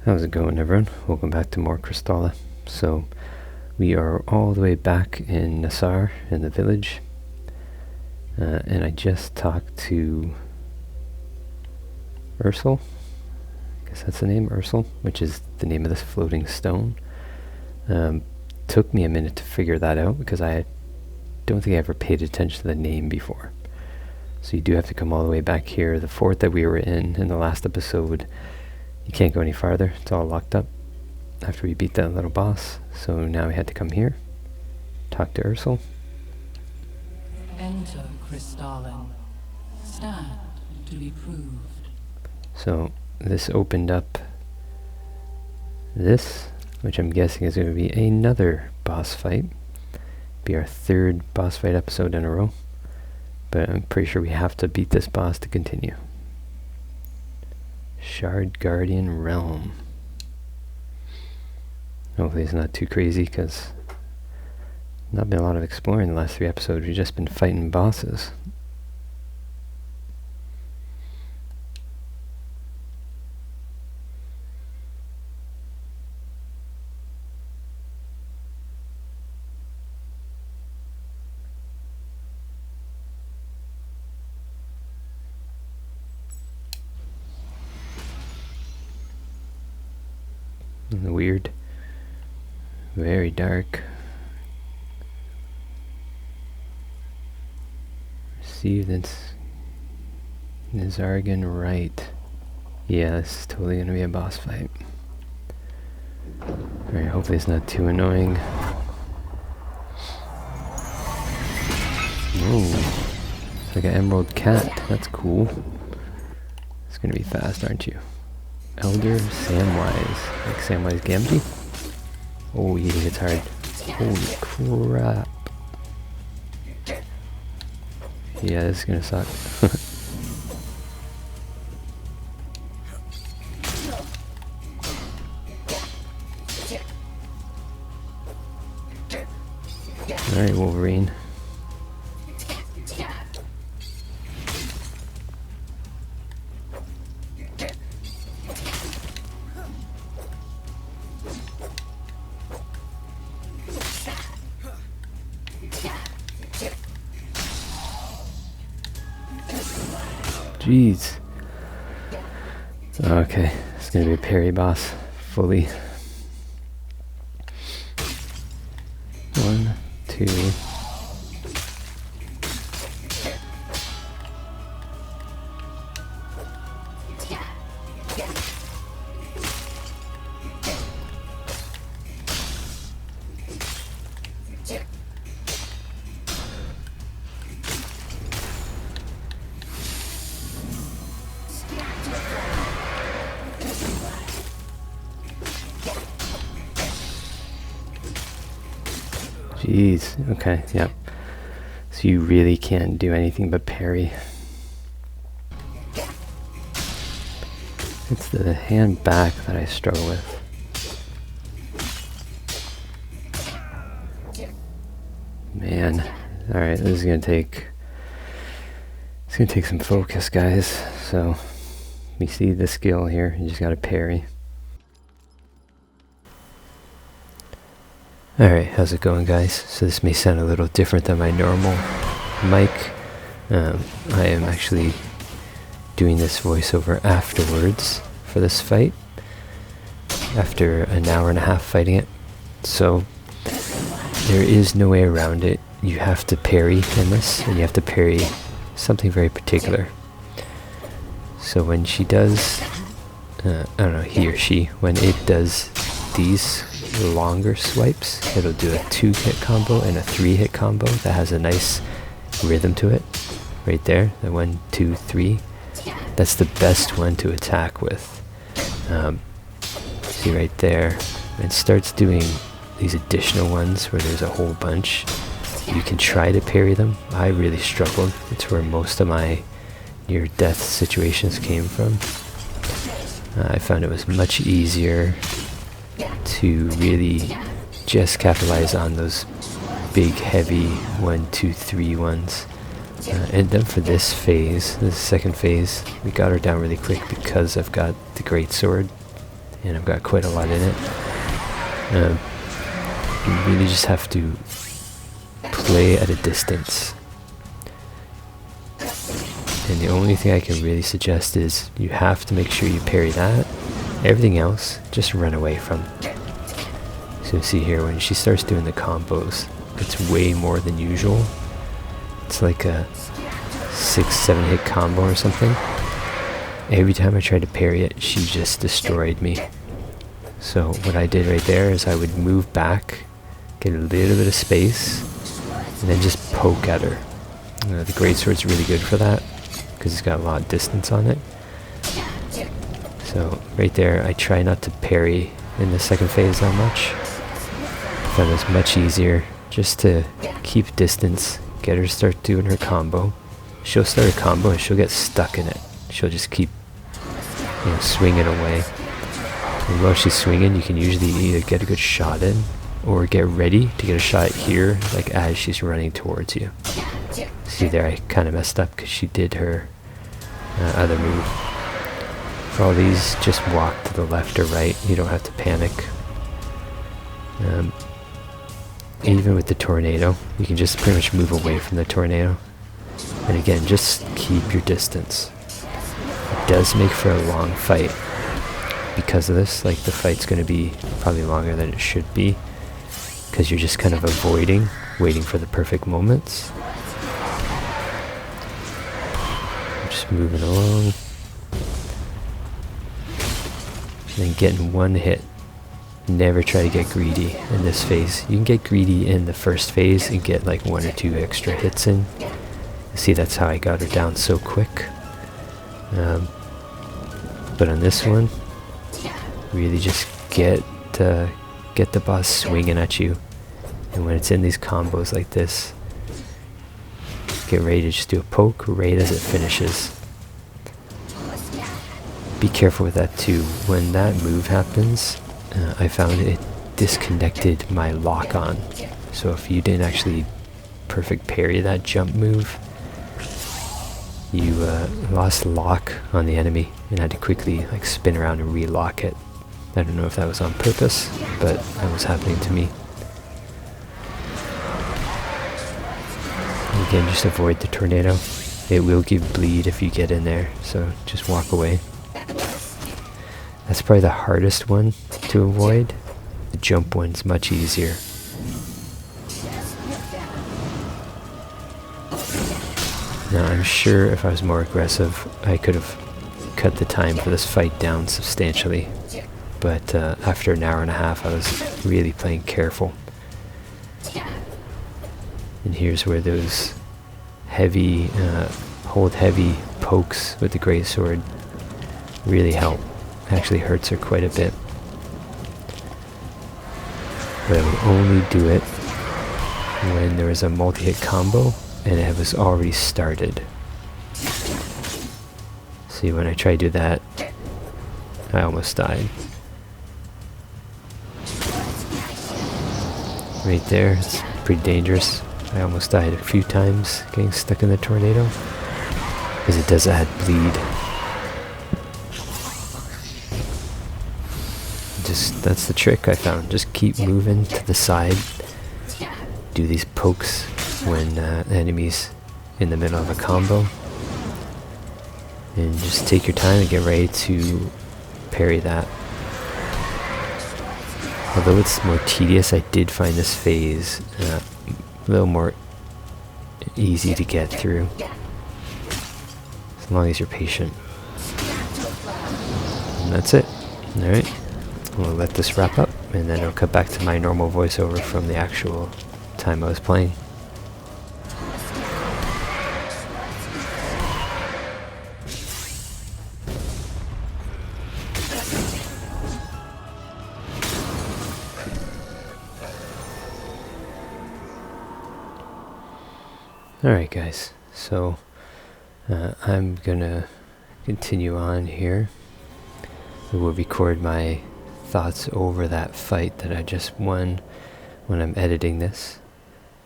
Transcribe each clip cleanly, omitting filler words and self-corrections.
How's it going, everyone? Welcome back to more Kristala. So, we are all the way back in Nassar, in the village. And I just talked to Ursul. I guess that's the name, Ursul, which is the name of this floating stone. Took me a minute to figure that out because I don't think I ever paid attention to the name before. So you do have to come all the way back here. The fort that we were in the last episode, you can't go any farther. It's all locked up after we beat that little boss. So now we had to come here, talk to Ursul. Enter Kristala. Stand to be proved. So this opened up this, which I'm guessing is going to be another boss fight. Be our third boss fight episode in a row. But I'm pretty sure we have to beat this boss to continue. Shard Guardian Realm. Hopefully it's not too crazy because not been a lot of exploring the last 3 episodes. We've just been fighting bosses. Weird. Very dark. Receive this Nizargan right. Yeah, this is totally gonna be a boss fight. Alright, hopefully it's not too annoying. Oh, it's like an emerald cat. That's cool. It's gonna be fast, aren't you? Elder Samwise. Like Samwise Gamgee? Oh, he hits hard. Holy crap. Yeah, this is gonna suck. Alright, Wolverine. Jeez. Okay, it's gonna be a parry boss, fully. 1, 2. Jeez, okay, yep. So you really can't do anything but parry. It's the hand back that I struggle with. Man, alright, this is gonna take... It's gonna take some focus, guys. So, we see the skill here, you just gotta parry. Alright, how's it going, guys? So this may sound a little different than my normal mic. I am actually doing this voiceover afterwards for this fight. After an hour and a half fighting it. So, there is no way around it. You have to parry in this, and you have to parry something very particular. So when she does, I don't know, he or she, when it does these longer swipes, it'll do a 2-hit combo and a 3-hit combo that has a nice rhythm to it. Right there, the 1, 2, 3. That's the best one to attack with. See right there, it starts doing these additional ones where there's a whole bunch. You can try to parry them. I really struggled. It's where most of my near-death situations came from. I found it was much easier to really just capitalize on those big, heavy 1, 2, 3 ones. And then for this phase, the second phase, we got her down really quick because I've got the great sword and I've got quite a lot in it. You really just have to play at a distance. And the only thing I can really suggest is you have to make sure you parry that. Everything else, just run away from. So you see here, when she starts doing the combos, it's way more than usual. It's like a 6-7 hit combo or something. Every time I tried to parry it, she just destroyed me. So what I did right there is I would move back, get a little bit of space, and then just poke at her. The greatsword's really good for that, because it's got a lot of distance on it. So right there, I try not to parry in the second phase that much. That was much easier just to keep distance, get her to start doing her combo. She'll start a combo and she'll get stuck in it. She'll just keep, swinging away. And while she's swinging, you can usually either get a good shot in or get ready to get a shot here, like as she's running towards you. See there, I kind of messed up because she did her other move. For all these, just walk to the left or right. You don't have to panic. Even with the tornado, you can just pretty much move away from the tornado. And again, just keep your distance. It does make for a long fight. Because of this, like the fight's going to be probably longer than it should be. Because you're just kind of avoiding, waiting for the perfect moments. Just moving along. And then getting one hit. Never try to get greedy in this phase. You can get greedy in the first phase and get like 1 or 2 extra hits in. See, that's how I got her down so quick. But on this one, really just get the boss swinging at you. And when it's in these combos like this, get ready to just do a poke right as it finishes. Be careful with that too. When that move happens, I found it disconnected my lock on. So if you didn't actually perfect parry that jump move, you lost lock on the enemy and had to quickly like spin around and relock it. I don't know if that was on purpose, but that was happening to me. And again, just avoid the tornado. It will give bleed if you get in there, so just walk away. That's probably the hardest one to avoid. The jump one's much easier. Now I'm sure if I was more aggressive, I could have cut the time for this fight down substantially. But after an hour and a half, I was really playing careful. And here's where those heavy, hold heavy pokes with the greatsword really help. Actually hurts her quite a bit. But I would only do it when there was a multi-hit combo and it was already started. See, when I tried to do that, I almost died. Right there, it's pretty dangerous. I almost died a few times getting stuck in the tornado, because it does add bleed. That's the trick I found. Just keep moving to the side. Do these pokes when the enemy's in the middle of a combo. And just take your time and get ready to parry that. Although it's more tedious, I did find this phase a little more easy to get through. As long as you're patient. And that's it. Alright. We'll let this wrap up, and then I'll cut back to my normal voiceover from the actual time I was playing. Alright guys, so I'm gonna continue on here. I will record my thoughts over that fight that I just won when I'm editing this.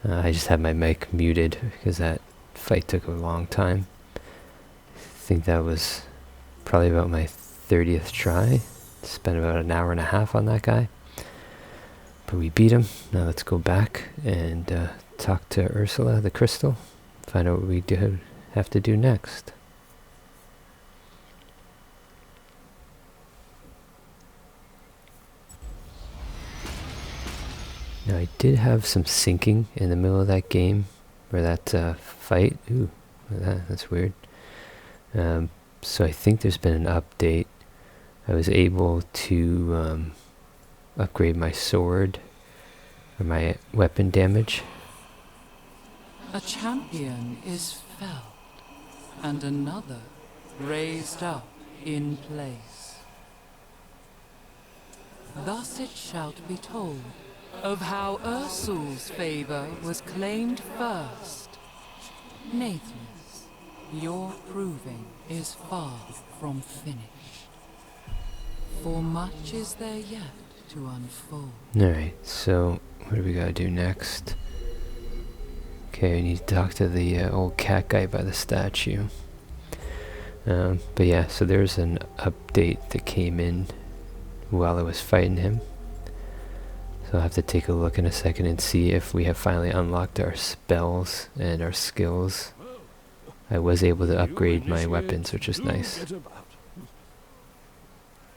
I just had my mic muted because that fight took a long time. I think that was probably about my 30th try Spent about an hour and a half on that guy. But we beat him. Now let's go back and talk to Ursula, the crystal. Find out what we have to do next. Now I did have some syncing in the middle of that game, or that fight. Ooh, that's weird. So I think there's been an update. I was able to upgrade my sword, or my weapon damage. A champion is felled, and another raised up in place. Thus it shalt be told of how Ursul's favor was claimed first. Nathless, your proving is far from finished, for much is there yet to unfold. Alright, so what do we gotta do next? Okay, we need to talk to the old cat guy by the statue. But yeah, so there's an update that came in while I was fighting him. So I'll have to take a look in a second and see if we have finally unlocked our spells and our skills. I was able to upgrade my weapons, which is nice.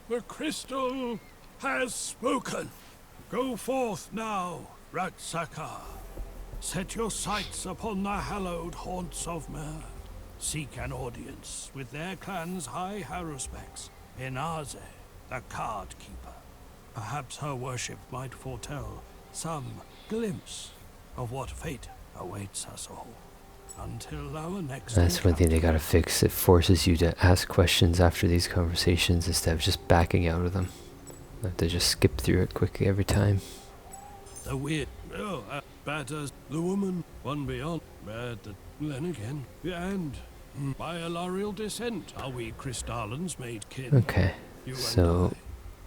The crystal has spoken. Go forth now, Ratsaka. Set your sights upon the hallowed haunts of Mer. Seek an audience with their clan's high haruspex, Enaze, the card keeper. Perhaps her worship might foretell some glimpse of what fate awaits us all. Until our next That's one thing they encounter. gotta fix. It forces you to ask questions after these conversations instead of just backing out of them. I have to just skip through it quickly every time. The weird. Oh, bad as the woman. One beyond. Bad then again. And by a L'Oreal descent are we Kristalans made kin. Okay, You and so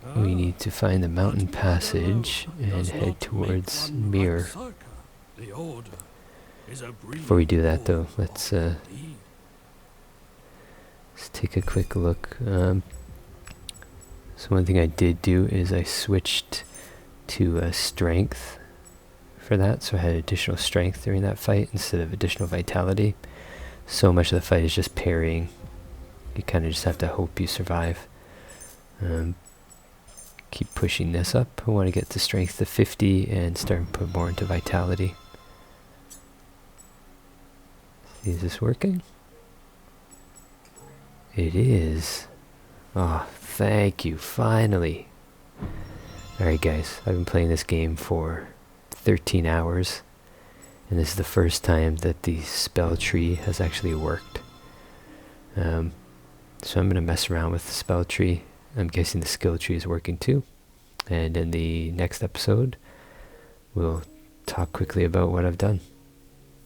I. we need to find the mountain passage and head towards Mir. The order is a Before we do that though, let's breed. take a quick look. So one thing I did do is I switched to strength for that, so I had additional strength during that fight instead of additional vitality. So much of the fight is just parrying. You kind of just have to hope you survive. Keep pushing this up. I want to get the strength to 50 and start to put more into vitality. Is this working? It is. Oh, thank you, finally. Alright guys, I've been playing this game for 13 hours, and this is the first time that the spell tree has actually worked. So I'm going to mess around with the spell tree. I'm guessing the skill tree is working too. And in the next episode, we'll talk quickly about what I've done.